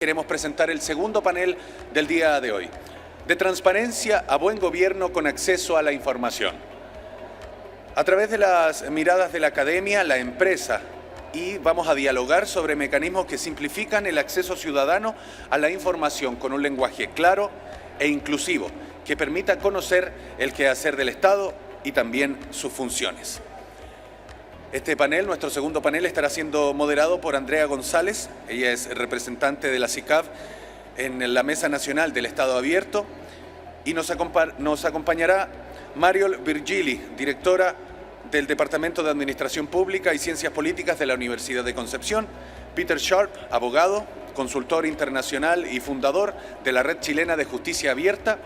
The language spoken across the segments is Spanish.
Queremos presentar el segundo panel del día de hoy. De transparencia a buen gobierno con acceso a la información. A través de las miradas de la academia, la empresa, y vamos a dialogar sobre mecanismos que simplifican el acceso ciudadano a la información con un lenguaje claro e inclusivo, que permita conocer el quehacer del Estado y también sus funciones. Este panel, nuestro segundo panel, estará siendo moderado por Andrea González. Ella es representante de la SICAV en la Mesa Nacional del Estado Abierto. Y nos acompañará Mariol Virgili, directora del Departamento de Administración Pública y Ciencias Políticas de la Universidad de Concepción. Peter Sharp, abogado, consultor internacional y fundador de la Red Chilena de Justicia Abierta.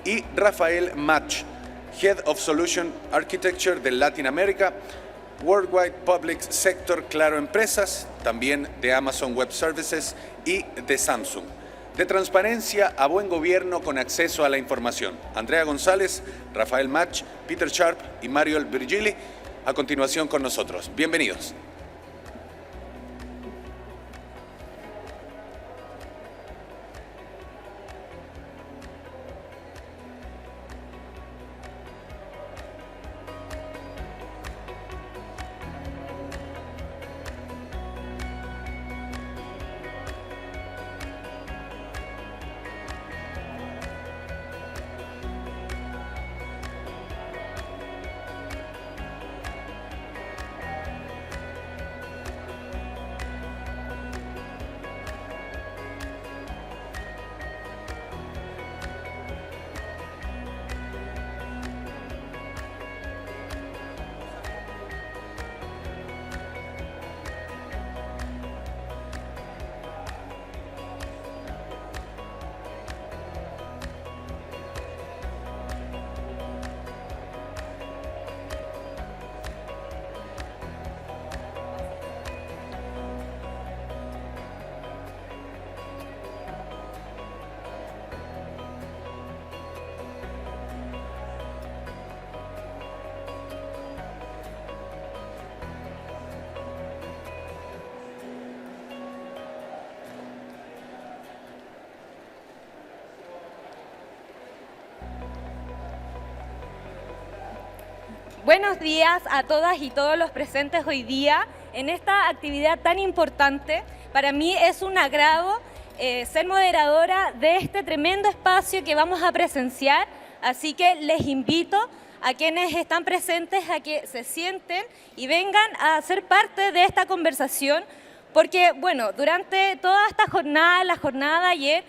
Y Rafael Mach, Head of Solution Architecture de Latin America, Worldwide Public Sector Claro Empresas, también de Amazon Web Services y de Samsung. De transparencia a buen gobierno con acceso a la información. Andrea González, Rafael Mach, Peter Sharp y Mariol Virgili, a continuación con nosotros. Bienvenidos. Buenos días a todas y todos los presentes hoy día en esta actividad tan importante. Para mí es un agrado ser moderadora de este tremendo espacio que vamos a presenciar, así que les invito a quienes están presentes a que se sienten y vengan a ser parte de esta conversación, porque bueno, durante toda esta jornada, la jornada de ayer,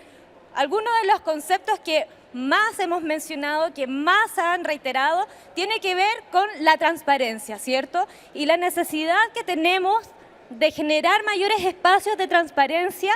algunos de los conceptos que más hemos mencionado, que más han reiterado, tiene que ver con la transparencia, ¿cierto? Y la necesidad que tenemos de generar mayores espacios de transparencia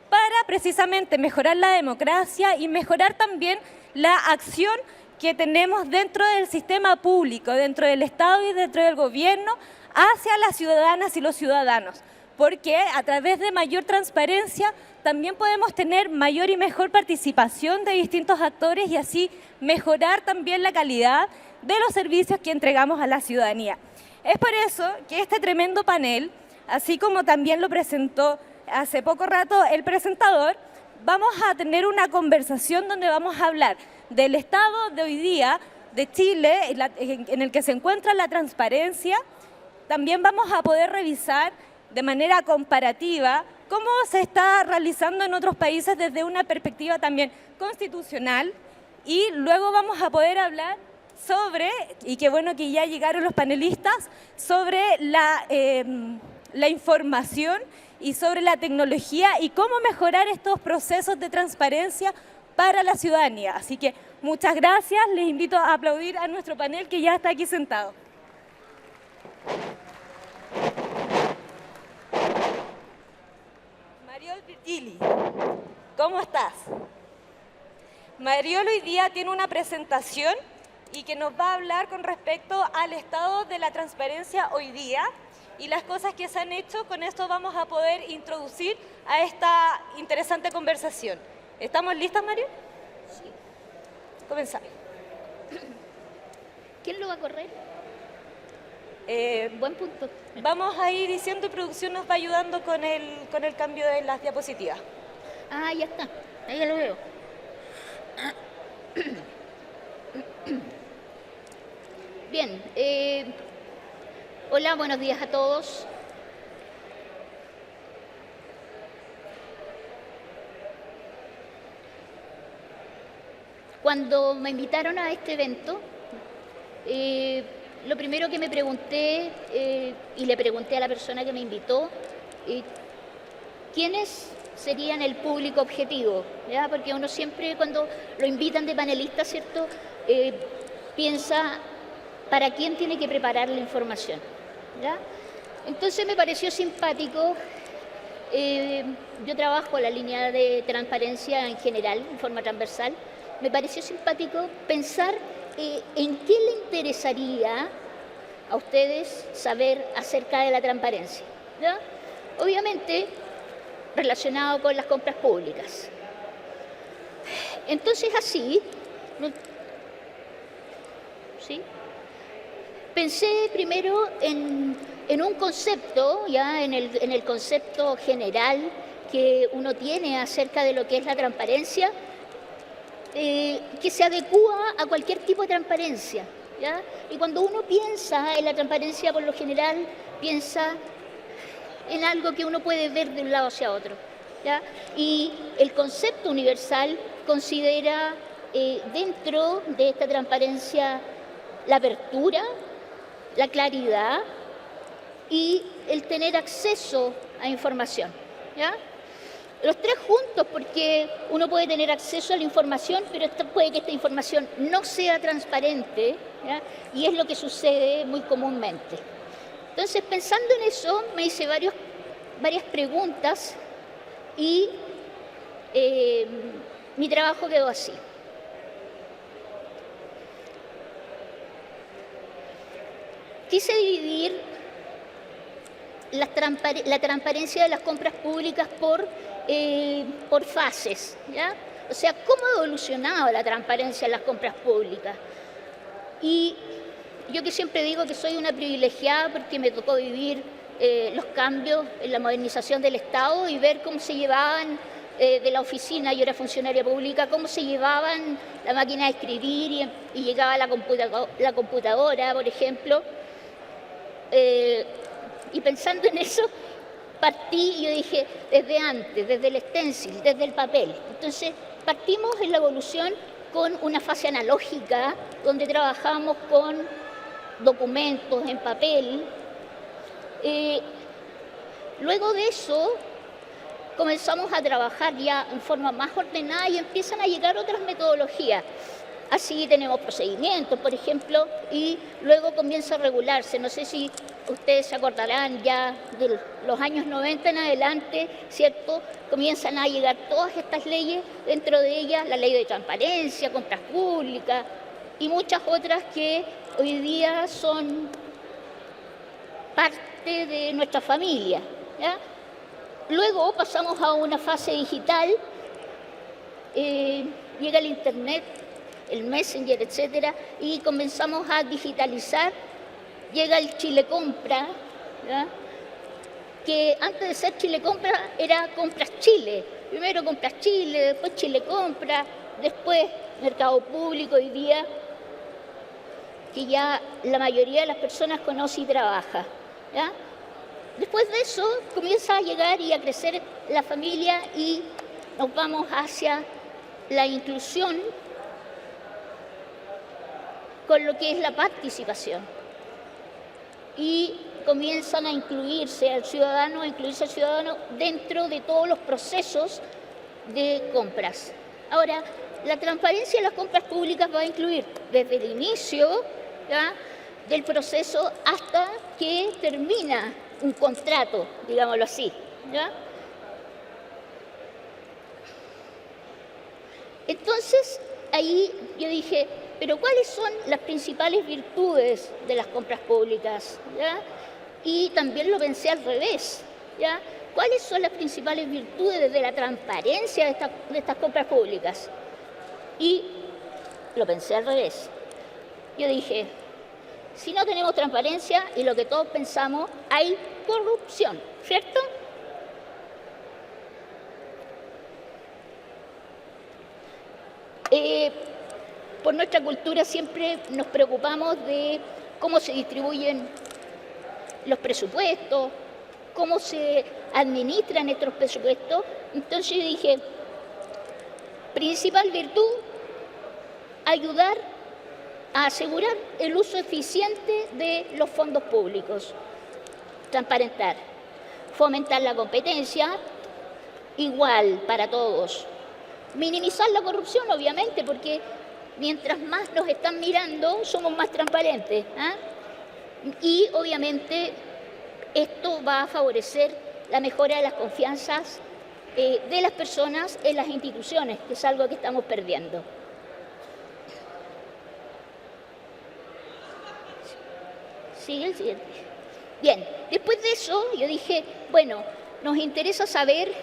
para precisamente mejorar la democracia y mejorar también la acción que tenemos dentro del sistema público, dentro del Estado y dentro del gobierno, hacia las ciudadanas y los ciudadanos. Porque a través de mayor transparencia también podemos tener mayor y mejor participación de distintos actores y así mejorar también la calidad de los servicios que entregamos a la ciudadanía. Es por eso que este tremendo panel, así como también lo presentó hace poco rato el presentador, vamos a tener una conversación donde vamos a hablar del estado de hoy día de Chile, en el que se encuentra la transparencia. También vamos a poder revisar de manera comparativa cómo se está realizando en otros países desde una perspectiva también constitucional, y luego vamos a poder hablar sobre, y qué bueno que ya llegaron los panelistas, sobre la información y sobre la tecnología y cómo mejorar estos procesos de transparencia para la ciudadanía. Así que muchas gracias, les invito a aplaudir a nuestro panel que ya está aquí sentado. Mariol Virgili, ¿cómo estás? Mariol hoy día tiene una presentación y que nos va a hablar con respecto al estado de la transparencia hoy día y las cosas que se han hecho. Con esto vamos a poder introducir a esta interesante conversación. ¿Estamos listas, Mariol? Sí. Comenzamos. ¿Quién lo va a correr? Buen punto. Vamos a ir diciendo y producción nos va ayudando con el cambio de las diapositivas. Ah, ya está, ahí ya lo veo. Bien, hola, buenos días a todos. Cuando me invitaron a este evento, lo primero que me pregunté, y le pregunté a la persona que me invitó, ¿quiénes serían el público objetivo? ¿Ya? Porque uno siempre cuando lo invitan de panelista, ¿cierto?, piensa para quién tiene que preparar la información. ¿Ya? Entonces me pareció simpático. Yo trabajo la línea de transparencia en general, en forma transversal. Me pareció simpático pensar en qué le interesaría a ustedes saber acerca de la transparencia. ¿Ya? Obviamente, relacionado con las compras públicas. Entonces, así, ¿sí?, pensé primero en un concepto, ya en el concepto general que uno tiene acerca de lo que es la transparencia, que se adecúa a cualquier tipo de transparencia. ¿Ya? Y cuando uno piensa en la transparencia, por lo general, piensa en algo que uno puede ver de un lado hacia otro. ¿Ya? Y el concepto universal considera dentro de esta transparencia la apertura, la claridad y el tener acceso a información. ¿Ya? Los tres juntos, porque uno puede tener acceso a la información, pero puede que esta información no sea transparente, ¿ya? Y es lo que sucede muy comúnmente. Entonces, pensando en eso, me hice varias preguntas y mi trabajo quedó así. Quise dividir la transparencia de las compras públicas por fases, ¿ya? O sea, cómo ha evolucionado la transparencia en las compras públicas. Y yo que siempre digo que soy una privilegiada porque me tocó vivir los cambios en la modernización del Estado y ver cómo se llevaban de la oficina, yo era funcionaria pública, cómo se llevaban la máquina de escribir y llegaba la computadora, por ejemplo. Y pensando en eso, partí y yo dije, desde antes, desde el stencil, desde el papel. Entonces, partimos en la evolución con una fase analógica, donde trabajamos con documentos en papel. Luego de eso, comenzamos a trabajar ya en forma más ordenada y empiezan a llegar otras metodologías. Así tenemos procedimientos, por ejemplo, y luego comienza a regularse. No sé si ustedes se acordarán ya de los años 90 en adelante, ¿cierto? Comienzan a llegar todas estas leyes, dentro de ellas la ley de transparencia, compras públicas y muchas otras que hoy día son parte de nuestra familia, ¿ya? Luego pasamos a una fase digital, llega el Internet, el Messenger, etcétera, y comenzamos a digitalizar. Llega el Chile Compra, ¿ya? Que antes de ser Chile Compra era Compras Chile. Primero Compras Chile, después Chile Compra, después Mercado Público hoy día, que ya la mayoría de las personas conoce y trabaja. ¿Ya? Después de eso comienza a llegar y a crecer la familia y nos vamos hacia la inclusión con lo que es la participación. Y comienzan a incluirse al ciudadano dentro de todos los procesos de compras. Ahora, la transparencia de las compras públicas va a incluir desde el inicio, ¿ya?, del proceso hasta que termina un contrato, digámoslo así, ¿ya? Entonces, ahí yo dije, pero ¿cuáles son las principales virtudes de las compras públicas? ¿Ya? Y también lo pensé al revés, ¿ya? ¿Cuáles son las principales virtudes de la transparencia de estas compras públicas? Y lo pensé al revés. Yo dije, si no tenemos transparencia, y lo que todos pensamos, hay corrupción, ¿cierto? Por nuestra cultura siempre nos preocupamos de cómo se distribuyen los presupuestos, cómo se administran estos presupuestos. Entonces yo dije, principal virtud, ayudar a asegurar el uso eficiente de los fondos públicos, transparentar, fomentar la competencia, igual para todos, minimizar la corrupción, obviamente, porque mientras más nos están mirando, somos más transparentes, ¿eh? Y obviamente esto va a favorecer la mejora de las confianzas de las personas en las instituciones, que es algo que estamos perdiendo. Sigue el siguiente. Bien, después de eso yo dije, bueno, nos interesa saber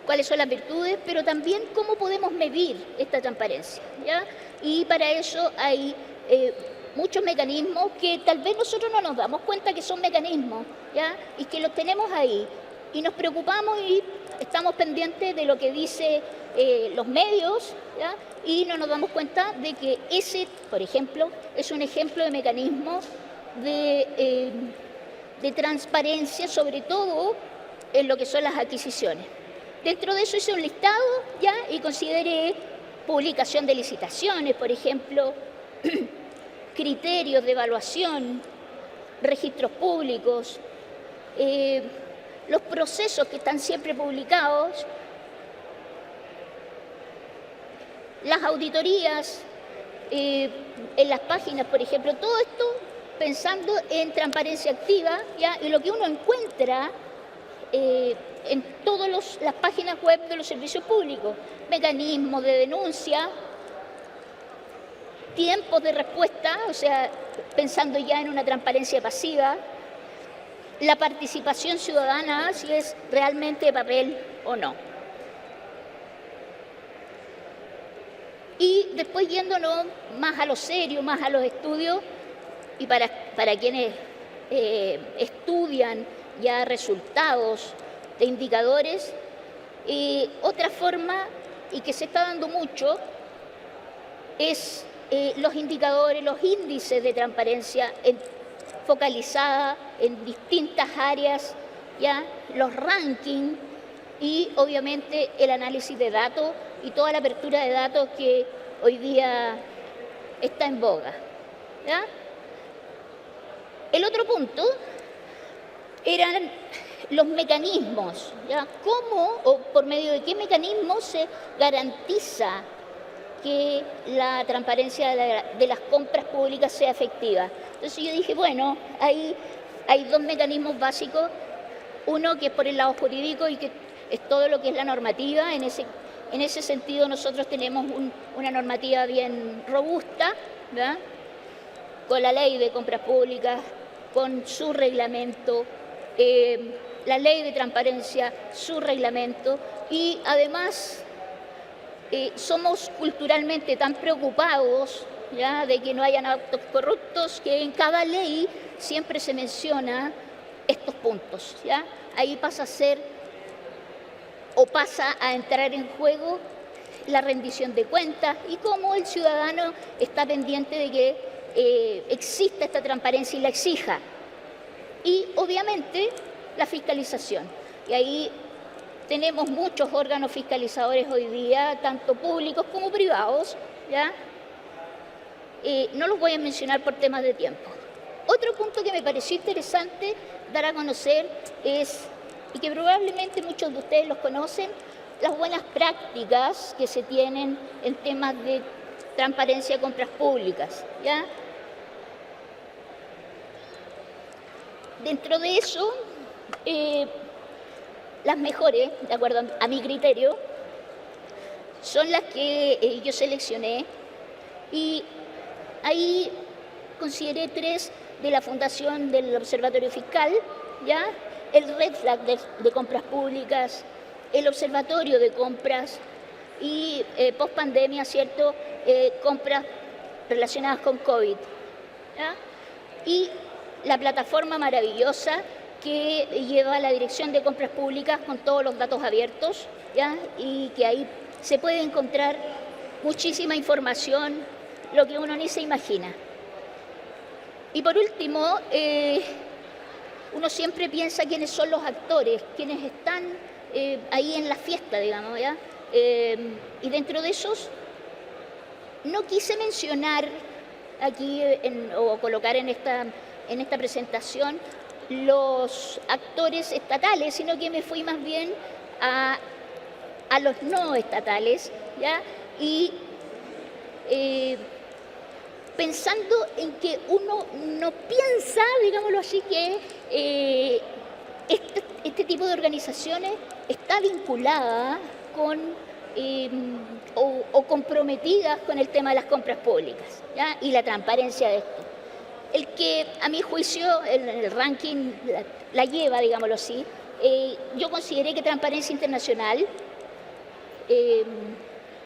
cuáles son las virtudes, pero también cómo podemos medir esta transparencia, ¿ya? Y para eso hay muchos mecanismos que tal vez nosotros no nos damos cuenta que son mecanismos, ¿ya? Y que los tenemos ahí. Y nos preocupamos y estamos pendientes de lo que dicen los medios, ¿ya? Y no nos damos cuenta de que ese, por ejemplo, es un ejemplo de mecanismo de transparencia, sobre todo en lo que son las adquisiciones. Dentro de eso hice un listado, ¿ya? Y consideré publicación de licitaciones, por ejemplo, criterios de evaluación, registros públicos, los procesos que están siempre publicados, las auditorías en las páginas, por ejemplo, todo esto pensando en transparencia activa, ¿ya? Y lo que uno encuentra en todas las páginas web de los servicios públicos, mecanismos de denuncia, tiempos de respuesta, o sea, pensando ya en una transparencia pasiva, la participación ciudadana, si es realmente de papel o no. Y después yéndonos más a lo serio, más a los estudios, y para quienes estudian ya resultados de indicadores, otra forma, y que se está dando mucho, es los indicadores, los índices de transparencia focalizada en distintas áreas, ya los rankings y obviamente el análisis de datos y toda la apertura de datos que hoy día está en boga, ¿ya? El otro punto eran los mecanismos, ¿ya? ¿Cómo o por medio de qué mecanismos se garantiza que la transparencia de las compras públicas sea efectiva? Entonces yo dije, bueno, hay dos mecanismos básicos, uno que es por el lado jurídico y que es todo lo que es la normativa. En ese sentido nosotros tenemos una normativa bien robusta, ¿verdad? Con la ley de compras públicas, con su reglamento, la ley de transparencia, su reglamento, y además somos culturalmente tan preocupados, ¿ya?, de que no hayan actos corruptos, que en cada ley siempre se menciona estos puntos, ¿ya? Ahí pasa a entrar en juego la rendición de cuentas y cómo el ciudadano está pendiente de que exista esta transparencia y la exija. Y obviamente la fiscalización. Y ahí tenemos muchos órganos fiscalizadores hoy día, tanto públicos como privados, ¿ya? No los voy a mencionar por temas de tiempo. Otro punto que me pareció interesante dar a conocer es, y que probablemente muchos de ustedes los conocen, las buenas prácticas que se tienen en temas de transparencia de compras públicas, ¿ya? Dentro de eso, las mejores, de acuerdo a mi criterio, son las que yo seleccioné, y ahí consideré 3 de la Fundación del Observatorio Fiscal, ¿ya? El Red Flag de compras públicas, el Observatorio de Compras y post pandemia, ¿cierto? Compras relacionadas con COVID, ¿ya? Y la plataforma maravillosa que lleva la Dirección de Compras Públicas con todos los datos abiertos, ¿ya? Y que ahí se puede encontrar muchísima información, lo que uno ni se imagina. Y por último, uno siempre piensa quiénes son los actores, quienes están ahí en la fiesta, digamos, ¿ya? Y dentro de esos, no quise mencionar aquí o colocar en esta presentación los actores estatales, sino que me fui más bien a los no estatales, ¿ya? Y pensando en que uno no piensa, digámoslo así, que este tipo de organizaciones está vinculada con o comprometidas con el tema de las compras públicas, ¿ya? Y la transparencia de esto. El que, a mi juicio, en el ranking la lleva, digámoslo así, yo consideré que Transparencia Internacional,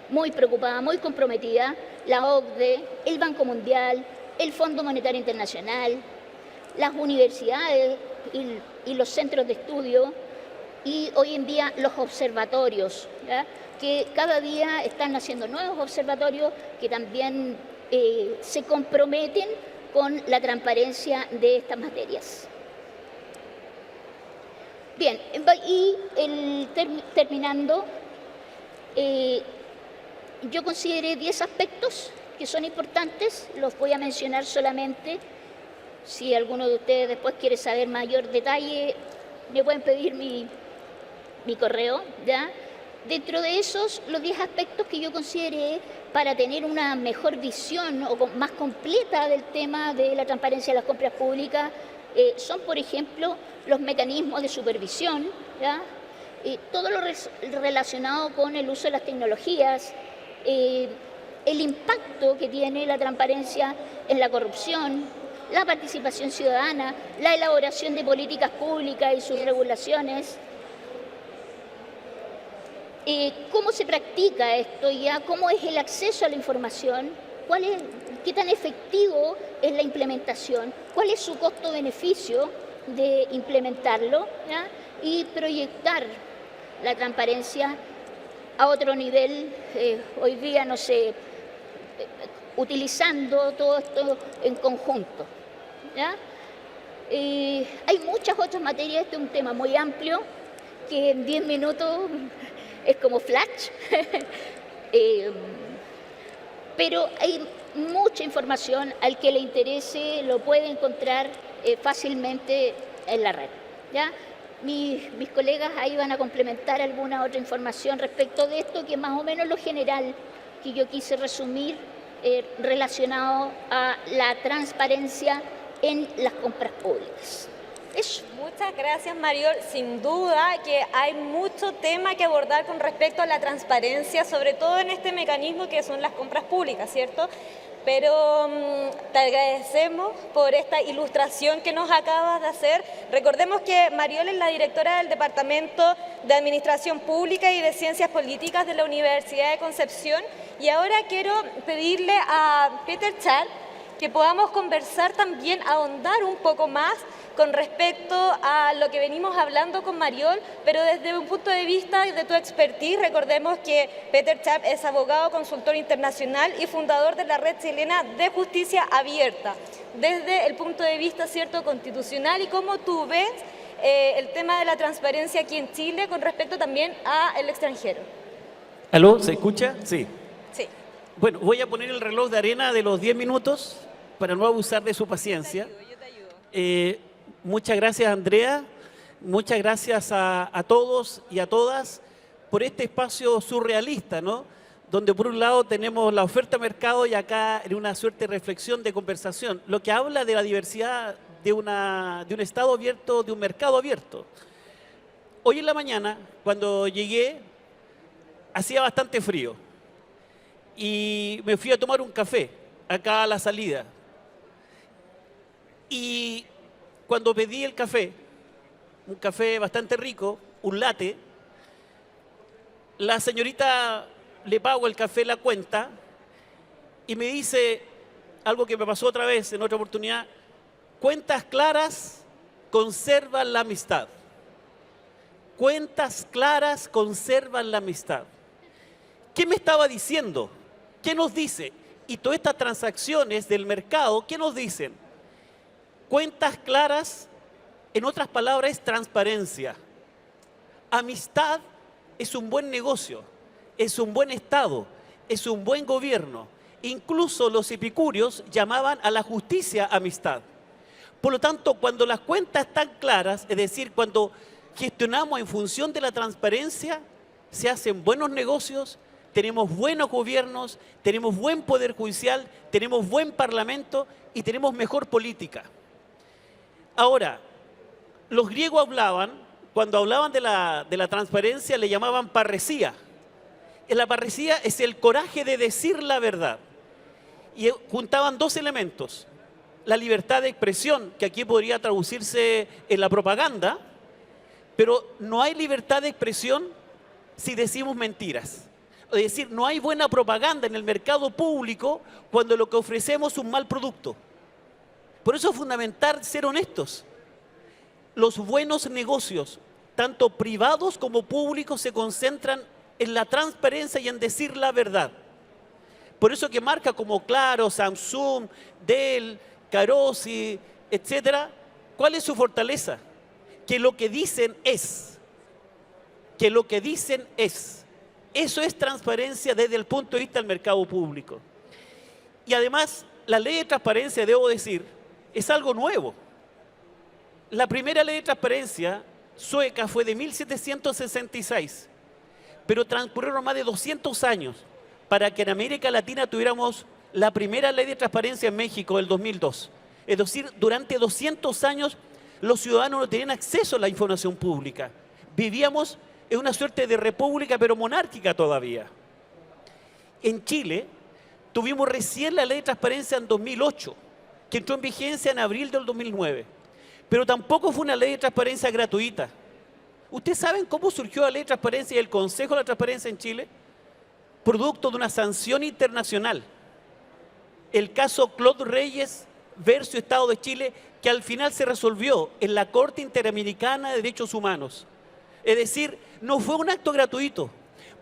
muy preocupada, muy comprometida, la OCDE, el Banco Mundial, el Fondo Monetario Internacional, las universidades y los centros de estudio, y hoy en día los observatorios, ¿ya? Que cada día están haciendo nuevos observatorios que también se comprometen con la transparencia de estas materias. Bien, y terminando, yo consideré 10 aspectos que son importantes, los voy a mencionar solamente. Si alguno de ustedes después quiere saber mayor detalle, me pueden pedir mi correo, ¿ya? Dentro de esos, los 10 aspectos que yo consideré para tener una mejor visión o más completa del tema de la transparencia de las compras públicas son, por ejemplo, los mecanismos de supervisión, ¿ya? Todo lo relacionado con el uso de las tecnologías, el impacto que tiene la transparencia en la corrupción, la participación ciudadana, la elaboración de políticas públicas y sus regulaciones. ¿Cómo se practica esto ya? ¿Cómo es el acceso a la información? ¿Qué tan efectivo es la implementación? ¿Cuál es su costo-beneficio de implementarlo? ¿Ya? Y proyectar la transparencia a otro nivel, hoy día, no sé, utilizando todo esto en conjunto, ¿ya? Hay muchas otras materias, este es un tema muy amplio, que en 10 minutos es como flash, pero hay mucha información. Al que le interese lo puede encontrar fácilmente en la red, ¿ya? Mis colegas ahí van a complementar alguna otra información respecto de esto, que es más o menos lo general que yo quise resumir relacionado a la transparencia en las compras públicas. Eso. Muchas gracias, Mariol. Sin duda que hay mucho tema que abordar con respecto a la transparencia, sobre todo en este mecanismo que son las compras públicas, ¿cierto? Pero te agradecemos por esta ilustración que nos acabas de hacer. Recordemos que Mariol es la directora del Departamento de Administración Pública y de Ciencias Políticas de la Universidad de Concepción. Y ahora quiero pedirle a Peter Char que podamos conversar también, ahondar un poco más con respecto a lo que venimos hablando con Mariol, pero desde un punto de vista de tu expertise. Recordemos que Peter Char es abogado, consultor internacional y fundador de la Red Chilena de Justicia Abierta, desde el punto de vista, ¿cierto?, constitucional, y cómo tú ves el tema de la transparencia aquí en Chile con respecto también al extranjero. ¿Aló? ¿Se escucha? Sí. Sí. Bueno, voy a poner el reloj de arena de los 10 minutos para no abusar de su paciencia. Yo te ayudo. Muchas gracias, Andrea. Muchas gracias a todos y a todas por este espacio surrealista, ¿no? Donde por un lado tenemos la oferta mercado y acá en una suerte de reflexión, de conversación, lo que habla de la diversidad de un Estado abierto, de un mercado abierto. Hoy en la mañana, cuando llegué, hacía bastante frío y me fui a tomar un café acá a la salida. Y cuando pedí el café, un café bastante rico, un latte, la señorita le pago el café, la cuenta, y me dice algo que me pasó otra vez, en otra oportunidad: cuentas claras conservan la amistad. Cuentas claras conservan la amistad. ¿Qué me estaba diciendo? ¿Qué nos dice? Y todas estas transacciones del mercado, ¿qué nos dicen? Cuentas claras, en otras palabras, es transparencia. Amistad es un buen negocio, es un buen Estado, es un buen gobierno. Incluso los epicúreos llamaban a la justicia amistad. Por lo tanto, cuando las cuentas están claras, es decir, cuando gestionamos en función de la transparencia, se hacen buenos negocios, tenemos buenos gobiernos, tenemos buen poder judicial, tenemos buen parlamento y tenemos mejor política. Ahora, los griegos cuando hablaban de la transparencia, le llamaban parresía. La parresía es el coraje de decir la verdad. Y juntaban dos elementos. La libertad de expresión, que aquí podría traducirse en la propaganda, pero no hay libertad de expresión si decimos mentiras. Es decir, no hay buena propaganda en el mercado público cuando lo que ofrecemos es un mal producto. Por eso es fundamental ser honestos. Los buenos negocios, tanto privados como públicos, se concentran en la transparencia y en decir la verdad. Por eso que marcas como Claro, Samsung, Dell, Carosi, etcétera, ¿cuál es su fortaleza? Que lo que dicen es. Que lo que dicen es. Eso es transparencia desde el punto de vista del mercado público. Y además, la ley de transparencia, debo decir, es algo nuevo. La primera ley de transparencia sueca fue de 1766, pero transcurrieron más de 200 años para que en América Latina tuviéramos la primera ley de transparencia en México del 2002. Es decir, durante 200 años los ciudadanos no tenían acceso a la información pública. Vivíamos en una suerte de república, pero monárquica todavía. En Chile tuvimos recién la ley de transparencia en 2008, que entró en vigencia en abril del 2009. Pero tampoco fue una ley de transparencia gratuita. ¿Ustedes saben cómo surgió la ley de transparencia y el Consejo de la Transparencia en Chile? Producto de una sanción internacional. El caso Claude Reyes versus Estado de Chile, que al final se resolvió en la Corte Interamericana de Derechos Humanos. Es decir, no fue un acto gratuito,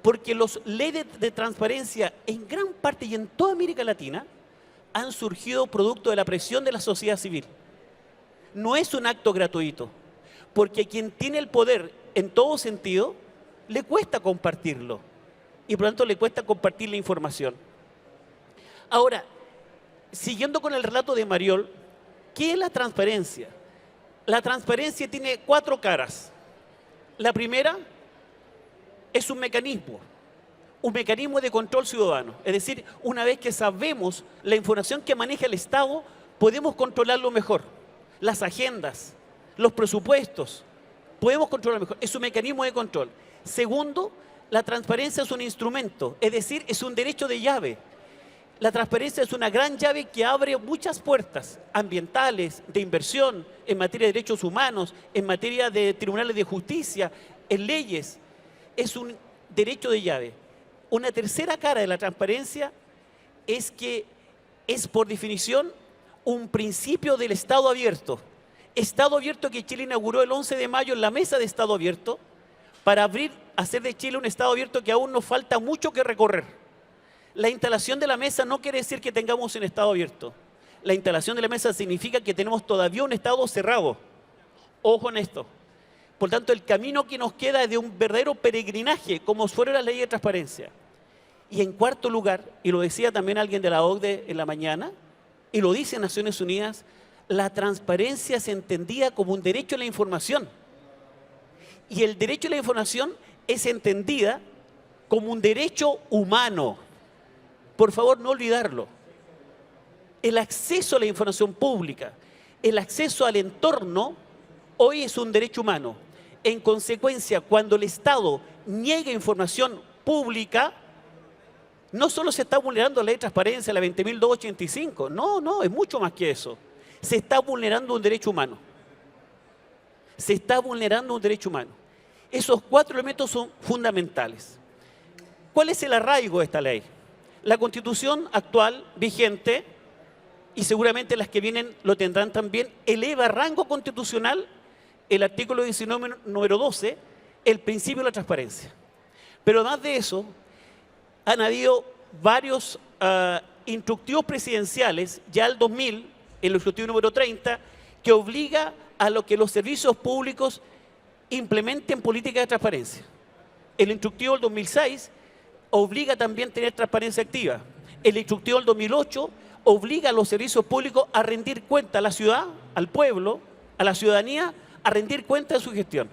porque las leyes de transparencia en gran parte y en toda América Latina han surgido producto de la presión de la sociedad civil. No es un acto gratuito, porque quien tiene el poder en todo sentido, le cuesta compartirlo y por lo tanto le cuesta compartir la información. Ahora, siguiendo con el relato de Mariol, ¿qué es la transparencia? La transparencia tiene 4 caras. La primera es un mecanismo de control ciudadano. Es decir, una vez que sabemos la información que maneja el Estado, podemos controlarlo mejor. Las agendas, los presupuestos, podemos controlarlo mejor. Es un mecanismo de control. Segundo, la transparencia es un instrumento, es decir, es un derecho de llave. La transparencia es una gran llave que abre muchas puertas ambientales, de inversión, en materia de derechos humanos, en materia de tribunales de justicia, en leyes. Es un derecho de llave. Una tercera cara de la transparencia es que es, por definición, un principio del Estado abierto. Estado abierto que Chile inauguró el 11 de mayo en la mesa de Estado abierto para hacer de Chile un Estado abierto que aún nos falta mucho que recorrer. La instalación de la mesa no quiere decir que tengamos un Estado abierto. La instalación de la mesa significa que tenemos todavía un Estado cerrado. Ojo en esto. Por tanto, el camino que nos queda es de un verdadero peregrinaje, como fuera la ley de transparencia. Y en cuarto lugar, y lo decía también alguien de la OCDE en la mañana, y lo dice Naciones Unidas, la transparencia se entendía como un derecho a la información. Y el derecho a la información es entendida como un derecho humano. Por favor, no olvidarlo. El acceso a la información pública, el acceso al entorno, hoy es un derecho humano. En consecuencia, cuando el Estado niega información pública, no solo se está vulnerando la ley de transparencia, la 20.285, no, es mucho más que eso. Se está vulnerando un derecho humano. Se está vulnerando un derecho humano. Esos 4 elementos son fundamentales. ¿Cuál es el arraigo de esta ley? La Constitución actual, vigente, y seguramente las que vienen lo tendrán también, eleva a rango constitucional el artículo 19, número 12, el principio de la transparencia. Pero además de eso, han habido varios instructivos presidenciales, ya el 2000, el instructivo número 30, que obliga a lo que los servicios públicos implementen políticas de transparencia. El instructivo del 2006 obliga también a tener transparencia activa. El instructivo del 2008 obliga a los servicios públicos a rendir cuenta a la ciudad, al pueblo, a la ciudadanía, a rendir cuenta de su gestión.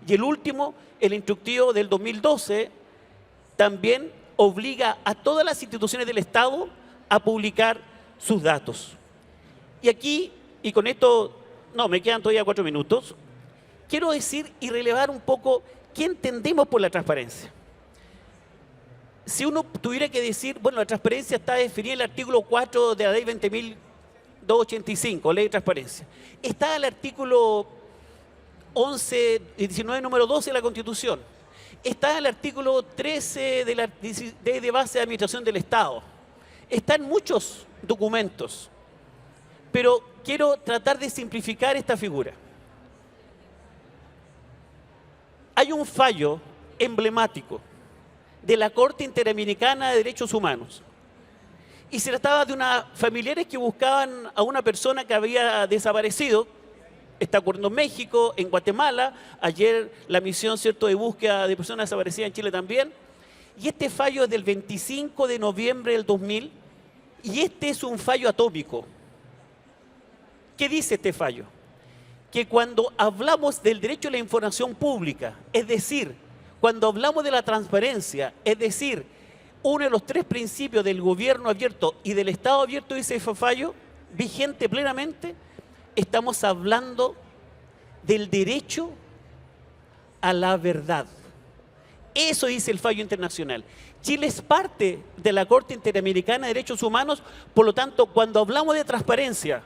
Y el último, el instructivo del 2012, también obliga a todas las instituciones del Estado a publicar sus datos. Y aquí, y con esto, no, me quedan todavía 4 minutos, quiero decir y relevar un poco qué entendemos por la transparencia. Si uno tuviera que decir, bueno, la transparencia está definida en el artículo 4 de la ley 20.285, ley de transparencia. Está el artículo 11 y 19, número 12 de la Constitución. Está el artículo 13 de la Ley de Base de Administración del Estado. Está en muchos documentos. Pero quiero tratar de simplificar esta figura. Hay un fallo emblemático de la Corte Interamericana de Derechos Humanos. Y se trataba de unos familiares que buscaban a una persona que había desaparecido. Está ocurriendo en México, en Guatemala. Ayer la misión, ¿cierto?, de búsqueda de personas desaparecidas en Chile también. Y este fallo es del 25 de noviembre del 2000. Y este es un fallo atómico. ¿Qué dice este fallo? Que cuando hablamos del derecho a la información pública, es decir, cuando hablamos de la transparencia, es decir, uno de los 3 principios del gobierno abierto y del Estado abierto, dice ese fallo, vigente plenamente, estamos hablando del derecho a la verdad. Eso dice el fallo internacional. Chile es parte de la Corte Interamericana de Derechos Humanos, por lo tanto, cuando hablamos de transparencia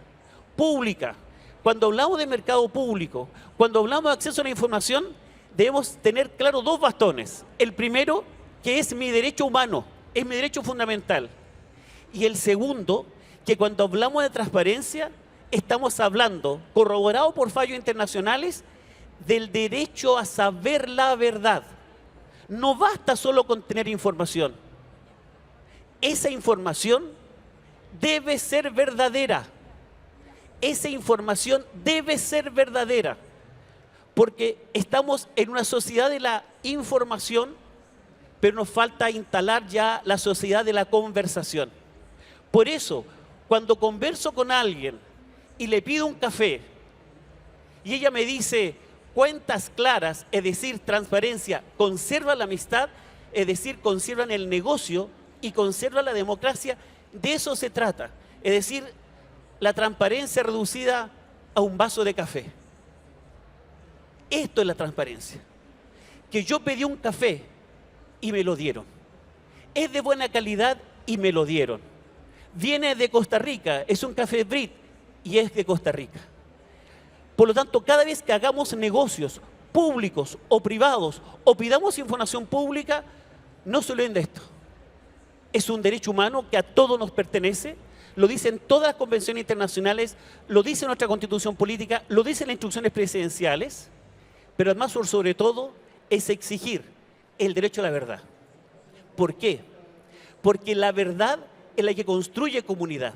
pública, cuando hablamos de mercado público, cuando hablamos de acceso a la información, debemos tener claro 2 bastones. El primero, que es mi derecho humano, es mi derecho fundamental. Y el segundo, que cuando hablamos de transparencia, estamos hablando, corroborado por fallos internacionales, del derecho a saber la verdad. No basta solo con tener información. Esa información debe ser verdadera. Esa información debe ser verdadera. Porque estamos en una sociedad de la información, pero nos falta instalar ya la sociedad de la conversación. Por eso, cuando converso con alguien y le pido un café y ella me dice cuentas claras, es decir, transparencia, conserva la amistad, es decir, conservan el negocio y conserva la democracia, de eso se trata. Es decir, la transparencia reducida a un vaso de café. Esto es la transparencia. Que yo pedí un café y me lo dieron. Es de buena calidad y me lo dieron. Viene de Costa Rica, es un café Brit y es de Costa Rica. Por lo tanto, cada vez que hagamos negocios públicos o privados o pidamos información pública, no se olviden de esto. Es un derecho humano que a todos nos pertenece. Lo dicen todas las convenciones internacionales, lo dice nuestra Constitución política, lo dicen las instrucciones presidenciales, pero además, sobre todo, es exigir el derecho a la verdad. ¿Por qué? Porque la verdad es la que construye comunidad.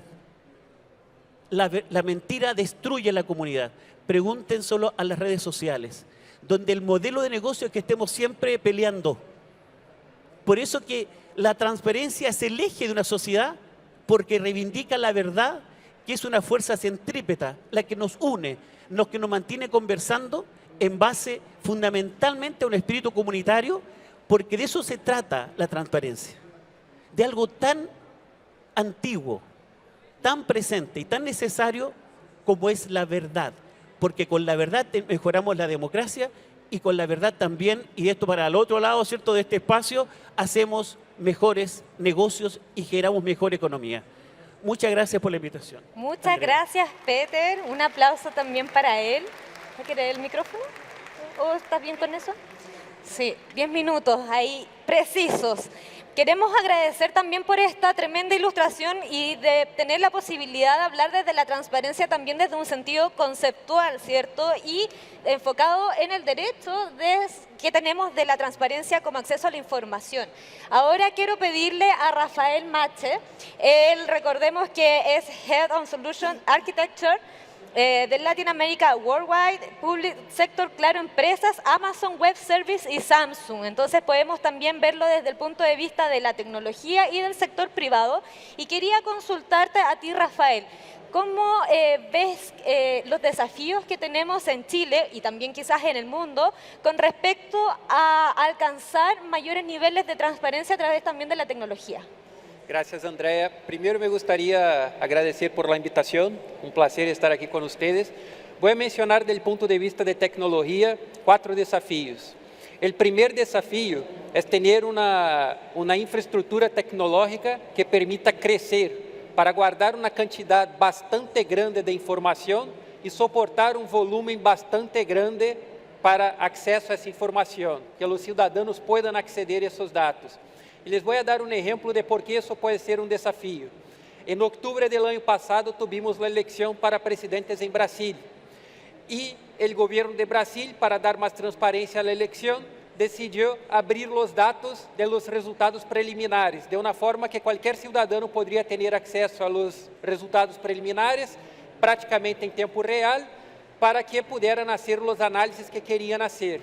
La mentira destruye la comunidad. Pregunten solo a las redes sociales, donde el modelo de negocio es que estemos siempre peleando. Por eso que la transparencia es el eje de una sociedad, porque reivindica la verdad, que es una fuerza centrípeta, la que nos une, que nos mantiene conversando en base fundamentalmente a un espíritu comunitario, porque de eso se trata la transparencia. De algo tan antiguo, tan presente y tan necesario como es la verdad. Porque con la verdad mejoramos la democracia y con la verdad también, y esto para el otro lado, ¿cierto?, de este espacio, hacemos mejores negocios y generamos mejor economía. Muchas gracias por la invitación. Muchas Andrea. gracias, Peter. Un aplauso también para él. ¿No quiere el micrófono? ¿O estás bien con eso? Sí, 10 minutos. Ahí precisos. Queremos agradecer también por esta tremenda ilustración y de tener la posibilidad de hablar desde la transparencia también desde un sentido conceptual, ¿cierto? Y enfocado en el derecho que tenemos de la transparencia como acceso a la información. Ahora quiero pedirle a Rafael Mache, él recordemos que es Head of Solution Architecture, de Latin America Worldwide, Public Sector, Claro Empresas, Amazon Web Service y Samsung. Entonces podemos también verlo desde el punto de vista de la tecnología y del sector privado. Y quería consultarte a ti, Rafael, ¿cómo ves los desafíos que tenemos en Chile y también quizás en el mundo con respecto a alcanzar mayores niveles de transparencia a través también de la tecnología? Gracias, Andrea. Primero me gustaría agradecer por la invitación. Un placer estar aquí con ustedes. Voy a mencionar desde el punto de vista de tecnología 4 desafíos. El primer desafío es tener una infraestructura tecnológica que permita crecer para guardar una cantidad bastante grande de información y soportar un volumen bastante grande para acceso a esa información, que los ciudadanos puedan acceder a esos datos. E les vou dar um exemplo de por que isso pode ser um desafio. Em outubro do ano passado, tivemos a eleição para presidentes em Brasília. E o governo de Brasília, para dar mais transparência à eleição, decidiu abrir os dados dos resultados preliminares, de uma forma que qualquer cidadão poderia ter acesso aos resultados preliminares, praticamente em tempo real, para que pudessem nascer as análises que queriam nascer.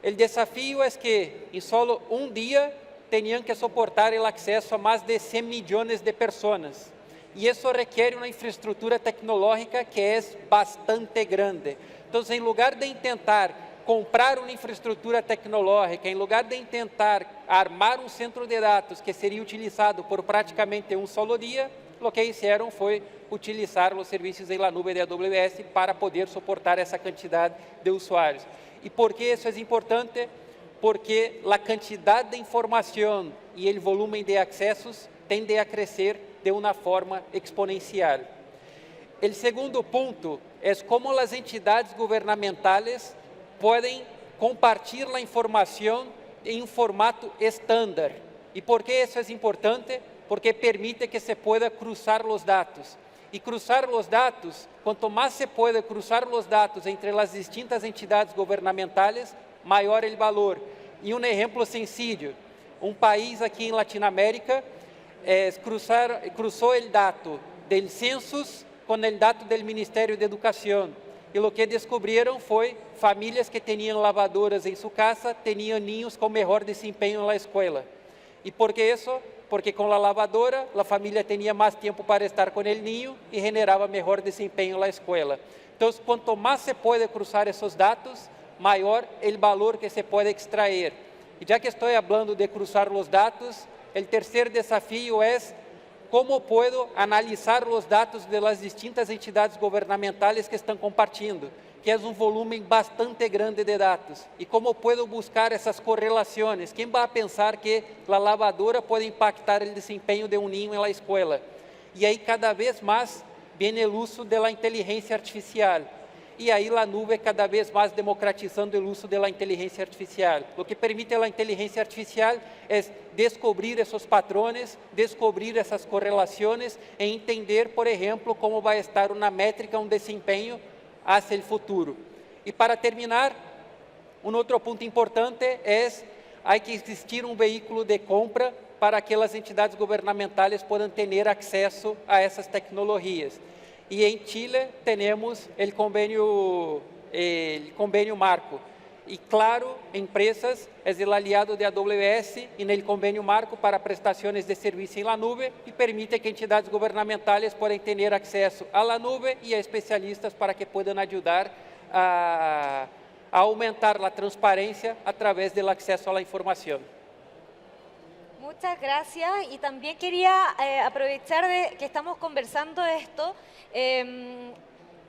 O desafio é que, em só um dia, tenían que soportar el acceso a más de 100 millones de personas. Y eso requiere una infraestructura tecnológica que es bastante grande. Entonces, en lugar de intentar comprar una infraestructura tecnológica, en lugar de intentar armar un centro de datos que sería utilizado por prácticamente un solo día, lo que hicieron fue utilizar los servicios en la nube de AWS para poder soportar esa cantidad de usuarios. ¿Y por qué eso es importante? Porque a quantidade de informação e o volume de acessos tende a crescer de uma forma exponencial. O segundo ponto é como as entidades governamentais podem compartilhar a informação em um formato estándar. E por que isso é importante? Porque permite que se pueda cruzar os dados. E cruzar os dados, quanto mais se puede cruzar os dados entre as distintas entidades governamentais, maior o valor. E um exemplo sencillo, um país aqui em Latinoamérica cruzou o dado do census com o dado do Ministério de Educação. E o que descobriram foi famílias que tinham lavadoras em sua casa, tinham niños com melhor desempenho na escola. E por que isso? Porque com a lavadora, a família tinha mais tempo para estar com o niño e generava melhor desempenho na escola. Então, quanto mais se pode cruzar esses dados, maior o valor que se pode extrair. E já que estou falando de cruzar os dados, o terceiro desafio é como puedo analisar os dados das distintas entidades governamentais que estão compartilhando, que é um volume bastante grande de dados. E como puedo buscar essas correlações? Quem vai pensar que a lavadora pode impactar o desempenho de um niño na escola? E aí cada vez mais vem o uso da inteligência artificial. E aí a nuvem cada vez mais democratizando o uso da inteligência artificial. O que permite a inteligência artificial é descobrir esses padrões, descobrir essas correlações e entender, por exemplo, como vai estar uma métrica, um desempenho hacia o futuro. E para terminar, um outro ponto importante é que existir um veículo de compra para que as entidades governamentais possam ter acesso a essas tecnologias. E em Chile temos o convênio marco. E claro, empresas é o aliado de AWS e no convênio marco para prestações de serviço em la nube e permite que entidades governamentais possam ter acesso à la nube e a especialistas para que possam ajudar a aumentar a transparência através do acesso à informação. Muchas gracias y también quería aprovechar de que estamos conversando esto,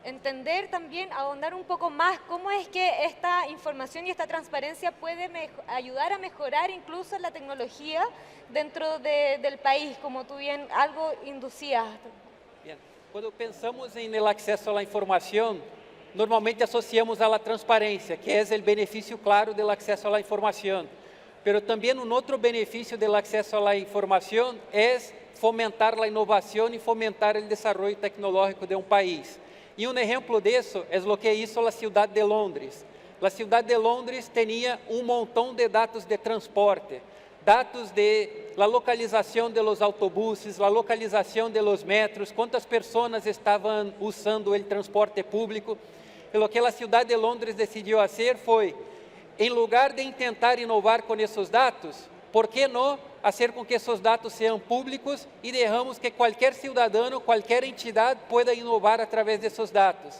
entender también, ahondar un poco más cómo es que esta información y esta transparencia puede ayudar a mejorar incluso la tecnología dentro del país, como tú bien algo inducías. Bien. Cuando pensamos en el acceso a la información, normalmente asociamos a la transparencia, que es el beneficio claro del acceso a la información. pero también un otro beneficio del acceso a la información es fomentar la innovación y fomentar el desarrollo tecnológico de un país. Y un ejemplo de eso es lo que hizo la ciudad de Londres. La ciudad de Londres tenía un montón de datos de transporte, datos de la localización de los autobuses, la localización de los metros, cuántas personas estaban usando el transporte público. Y lo que la ciudad de Londres decidió hacer fue, en lugar de intentar innovar con esos datos, ¿por qué no hacer con que esos datos sean públicos y dejamos que cualquier ciudadano, cualquier entidad pueda innovar a través de esos datos?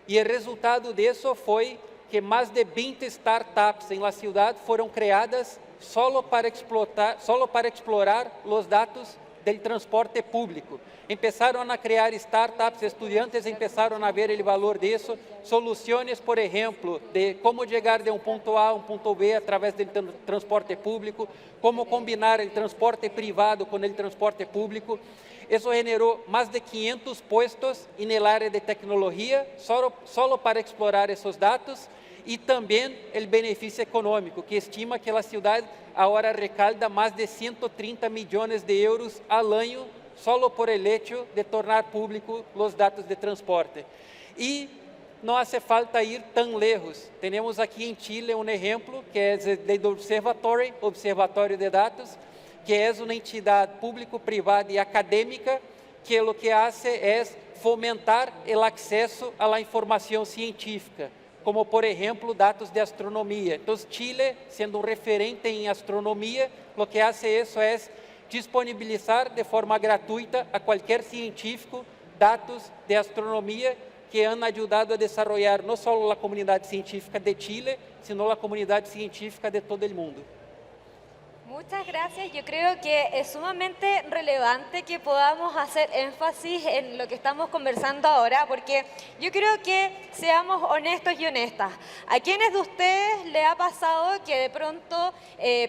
Y el resultado de eso fue que más de 20 startups en la ciudad fueron creadas solo para explorar los datos del transporte público. Empezaron a crear startups, estudiantes empezaron a ver el valor de eso, soluciones, por ejemplo, de cómo llegar de un punto A a un punto B a través del transporte público, cómo combinar el transporte privado con el transporte público. Eso generó más de 500 puestos en el área de tecnología, solo para explorar esos datos, y también el beneficio económico, que estima que la ciudad ahora recauda más de 130 millones de euros al año solo por el hecho de tornar público los datos de transporte. Y no hace falta ir tan lejos. Tenemos aquí en Chile un ejemplo que es el Observatorio de Datos, que es una entidad público-privada y académica que lo que hace es fomentar el acceso a la información científica, como por ejemplo datos de astronomía. Entonces Chile, siendo un referente en astronomía, lo que hace eso es disponibilizar de forma gratuita a cualquier científico datos de astronomía que han ayudado a desarrollar no solo la comunidad científica de Chile, sino la comunidad científica de todo el mundo. Muchas gracias. Yo creo que es sumamente relevante que podamos hacer énfasis en lo que estamos conversando ahora, porque yo creo que seamos honestos y honestas. ¿A quiénes de ustedes le ha pasado que de pronto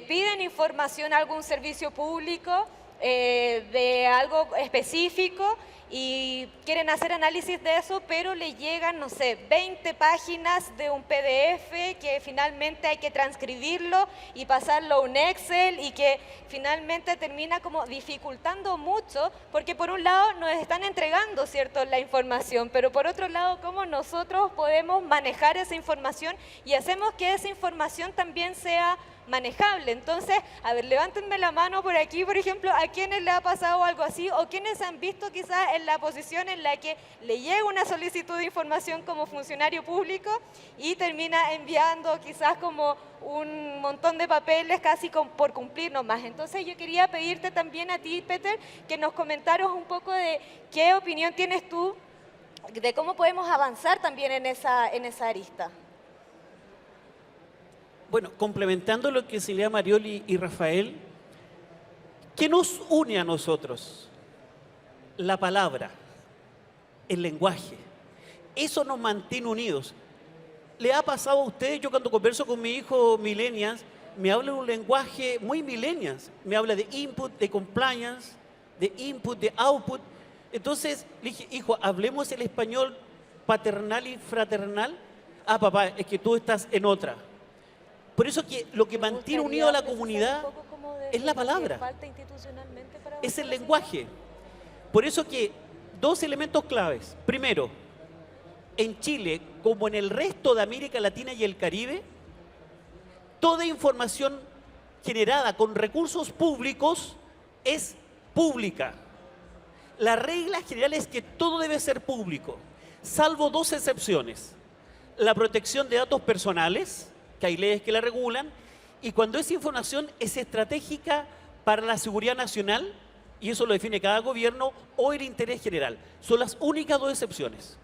piden información a algún servicio público de algo específico y quieren hacer análisis de eso, pero le llegan, no sé, 20 páginas de un PDF que finalmente hay que transcribirlo y pasarlo a un Excel y que finalmente termina como dificultando mucho, porque por un lado nos están entregando, ¿cierto?, la información, pero por otro lado, ¿cómo nosotros podemos manejar esa información y hacemos que esa información también sea manejable? Entonces, a ver, levántenme la mano por aquí, por ejemplo, a quienes le ha pasado algo así o quienes han visto quizás en la posición en la que le llega una solicitud de información como funcionario público y termina enviando quizás como un montón de papeles casi por cumplir nomás. Entonces yo quería pedirte también a ti, Peter, que nos comentaras un poco de qué opinión tienes tú de cómo podemos avanzar también en esa arista. Bueno, complementando lo que Silvia Marioli y Rafael, ¿qué nos une a nosotros? La palabra, el lenguaje. Eso nos mantiene unidos. ¿Le ha pasado a ustedes? Yo cuando converso con mi hijo millennials, me habla un lenguaje muy millennials. Me habla de input, de compliance, de input, de output. Entonces le dije, hijo, hablemos el español paternal y fraternal. Ah, papá, es que tú estás en otra. Por eso que lo que mantiene unido a la comunidad es la palabra, es el lenguaje. Por eso que dos elementos claves. Primero, en Chile, como en el resto de América Latina y el Caribe, toda información generada con recursos públicos es pública. La regla general es que todo debe ser público, salvo dos excepciones. La protección de datos personales, que hay leyes que la regulan, y cuando esa información es estratégica para la seguridad nacional, y eso lo define cada gobierno, o el interés general. Son las únicas dos excepciones.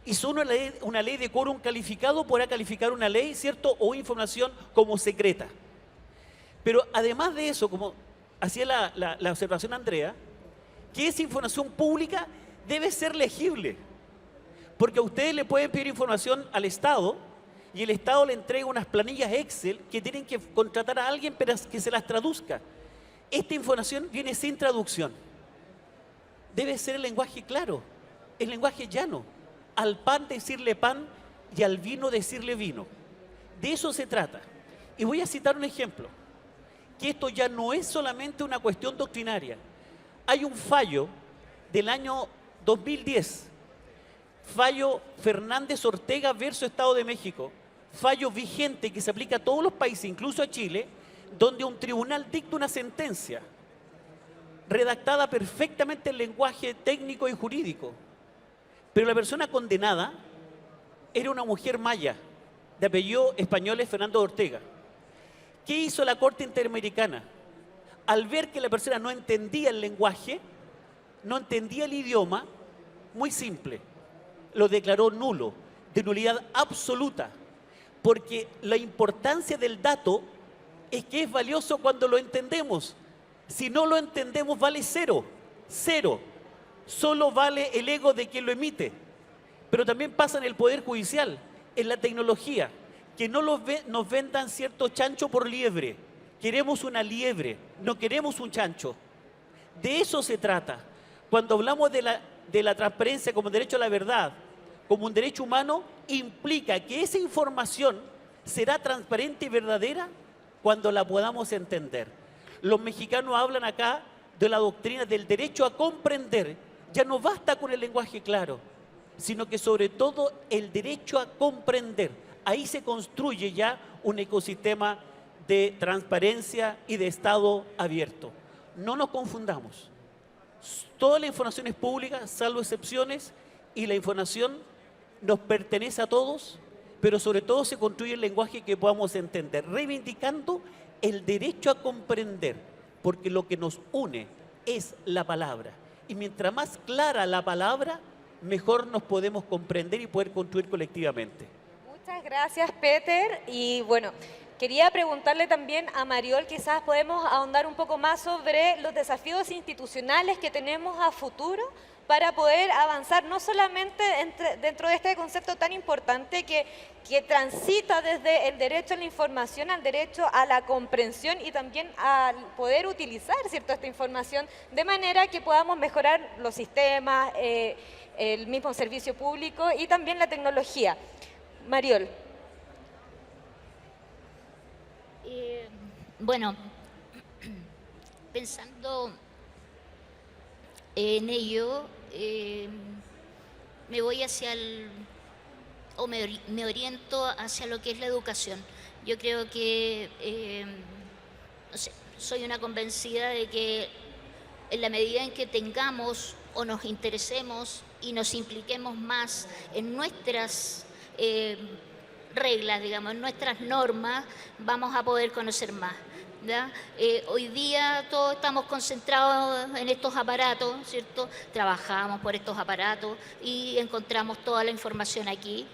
Y solo una ley de quórum calificado podrá calificar una ley, ¿cierto?, o información como secreta. Pero además de eso, como hacía la observación Andrea, que esa información pública debe ser legible. Porque a ustedes le pueden pedir información al Estado, y el Estado le entrega unas planillas Excel que tienen que contratar a alguien para que se las traduzca. Esta información viene sin traducción. Debe ser el lenguaje claro, el lenguaje llano. Al pan decirle pan y al vino decirle vino. De eso se trata. Y voy a citar un ejemplo, que esto ya no es solamente una cuestión doctrinaria. Hay un fallo del año 2010, fallo Fernández Ortega versus Estado de México, fallo vigente que se aplica a todos los países, incluso a Chile, donde un tribunal dicta una sentencia redactada perfectamente en lenguaje técnico y jurídico, pero la persona condenada era una mujer maya, de apellido español Fernando Ortega. ¿Qué hizo la Corte Interamericana? Al ver que la persona no entendía el lenguaje, no entendía el idioma, muy simple, lo declaró nulo, de nulidad absoluta, porque la importancia del dato es que es valioso cuando lo entendemos. Si no lo entendemos, vale cero, cero. Solo vale el ego de quien lo emite. Pero también pasa en el Poder Judicial, en la tecnología, que no nos vendan cierto chancho por liebre. Queremos una liebre, no queremos un chancho. De eso se trata. Cuando hablamos de la transparencia como derecho a la verdad, como un derecho humano, implica que esa información será transparente y verdadera cuando la podamos entender. Los mexicanos hablan acá de la doctrina del derecho a comprender. Ya no basta con el lenguaje claro, sino que sobre todo el derecho a comprender. Ahí se construye ya un ecosistema de transparencia y de Estado abierto. No nos confundamos. Toda la información es pública, salvo excepciones, y la información nos pertenece a todos, pero sobre todo se construye el lenguaje que podamos entender, reivindicando el derecho a comprender, porque lo que nos une es la palabra. Y mientras más clara la palabra, mejor nos podemos comprender y poder construir colectivamente. Muchas gracias, Peter. Y bueno, quería preguntarle también a Mariol, quizás podemos ahondar un poco más sobre los desafíos institucionales que tenemos a futuro para poder avanzar no solamente dentro de este concepto tan importante que transita desde el derecho a la información al derecho a la comprensión y también al poder utilizar, ¿cierto?, esta información de manera que podamos mejorar los sistemas, el mismo servicio público y también la tecnología. Mariol. Bueno, pensando en ello, me voy hacia me oriento hacia lo que es la educación. Yo creo que, no sé, soy una convencida de que en la medida en que tengamos o nos interesemos y nos impliquemos más en nuestras reglas, digamos, en nuestras normas, vamos a poder conocer más. Hoy día todos estamos concentrados en estos aparatos, ¿cierto? Trabajamos por estos aparatos y encontramos toda la información aquí,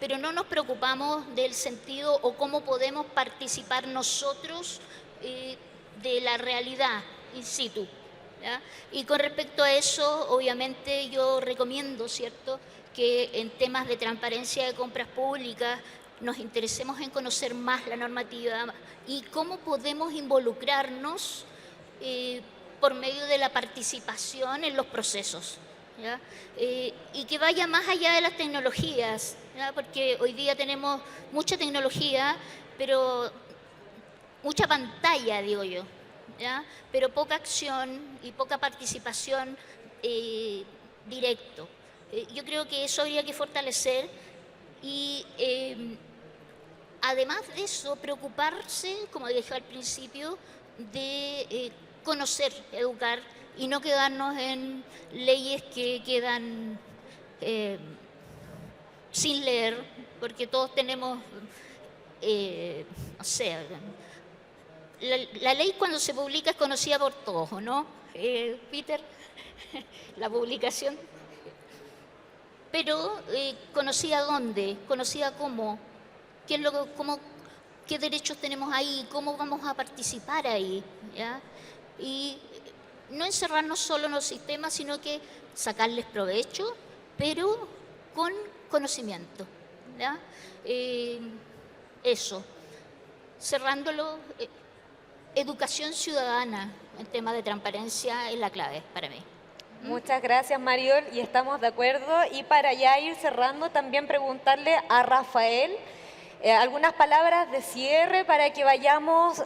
pero no nos preocupamos del sentido o cómo podemos participar nosotros de la realidad in situ. Y con respecto a eso, obviamente yo recomiendo, ¿cierto?, que en temas de transparencia de compras públicas nos interesemos en conocer más la normativa y cómo podemos involucrarnos por medio de la participación en los procesos, y que vaya más allá de las tecnologías, porque hoy día tenemos mucha tecnología, pero mucha pantalla, digo yo, pero poca acción y poca participación directo. Yo creo que eso habría que fortalecer y además de eso, preocuparse, como dije al principio, de conocer, educar y no quedarnos en leyes que quedan sin leer, porque todos tenemos, no sé, la ley cuando se publica es conocida por todos, ¿no? Peter, la publicación. Pero conocida dónde, conocida cómo, qué derechos tenemos ahí, cómo vamos a participar ahí, ¿ya? Y no encerrarnos solo en los sistemas, sino que sacarles provecho, pero con conocimiento, ¿ya? Eso, cerrándolo, educación ciudadana en temas de transparencia es la clave para mí. Muchas gracias, Mariol, y estamos de acuerdo. Y para ya ir cerrando, también preguntarle a Rafael, algunas palabras de cierre para que vayamos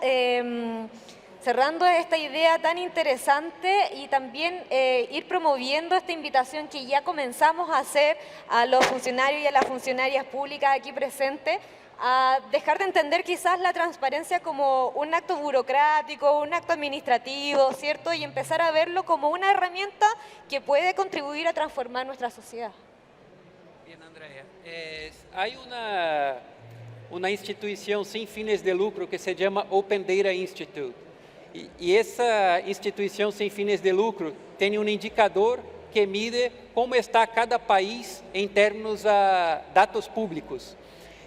cerrando esta idea tan interesante y también ir promoviendo esta invitación que ya comenzamos a hacer a los funcionarios y a las funcionarias públicas aquí presentes, a dejar de entender quizás la transparencia como un acto burocrático, un acto administrativo, ¿cierto? Y empezar a verlo como una herramienta que puede contribuir a transformar nuestra sociedad. Bien, Andrea. Hay una institución sin fines de lucro que se llama Open Data Institute. Y esa institución sin fines de lucro tiene un indicador que mide cómo está cada país en términos a datos públicos.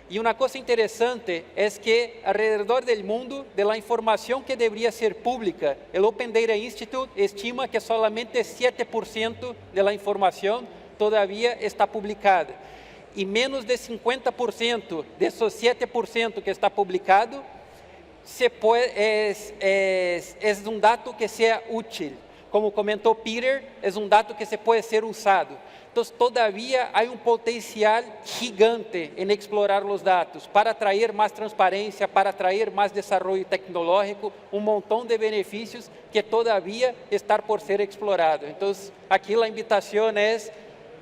Y una cosa interesante es que alrededor del mundo, de la información que debería ser pública, el Open Data Institute estima que solamente 7% de la información todavía está publicada. Y menos de 50% de esos 7% que está publicado es un dato que sea útil. Como comentó Peter, es un dato que se puede ser usado. Entonces, todavía hay un potencial gigante en explorar los datos para traer más transparencia, para traer más desarrollo tecnológico, un montón de beneficios que todavía están por ser explorados. Entonces, aquí la invitación es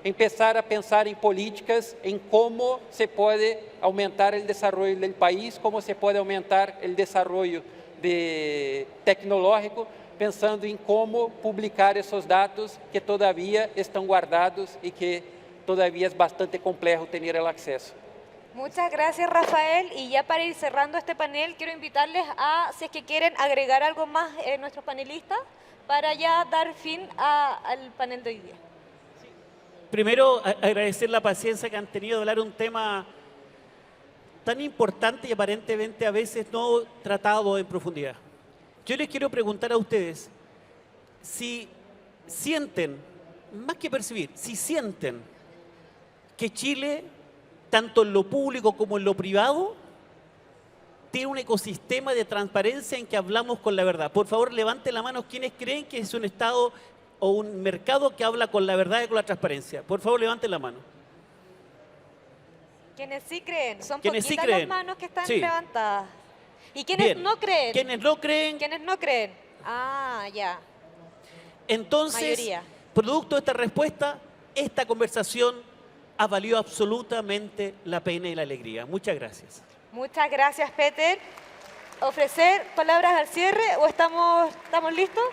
empezar a pensar en políticas, en cómo se puede aumentar el desarrollo del país, cómo se puede aumentar el desarrollo tecnológico, pensando en cómo publicar esos datos que todavía están guardados y que todavía es bastante complejo tener el acceso. Muchas gracias, Rafael. Y ya para ir cerrando este panel, quiero invitarles a, si es que quieren agregar algo más nuestros panelistas, para ya dar fin al panel de hoy día. Primero, agradecer la paciencia que han tenido de hablar un tema tan importante y aparentemente a veces no tratado en profundidad. Yo les quiero preguntar a ustedes si sienten, más que percibir, si sienten que Chile, tanto en lo público como en lo privado, tiene un ecosistema de transparencia en que hablamos con la verdad. Por favor, levanten la mano quienes creen que es un Estado o un mercado que habla con la verdad y con la transparencia. Por favor, levanten la mano. Quienes sí creen, son Quienes poquitas sí creen. las manos que están Sí. levantadas. ¿Y quienes Bien. no creen? Quienes no creen, ¿Quiénes no creen? Ah, ya. entonces, Mayoría. producto de esta respuesta, esta conversación ha valido absolutamente la pena y la alegría. Muchas gracias. Muchas gracias, Peter. ¿Ofrecer palabras al cierre o estamos listos?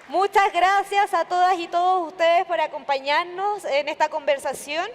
Muchas gracias a todas y todos ustedes por acompañarnos en esta conversación.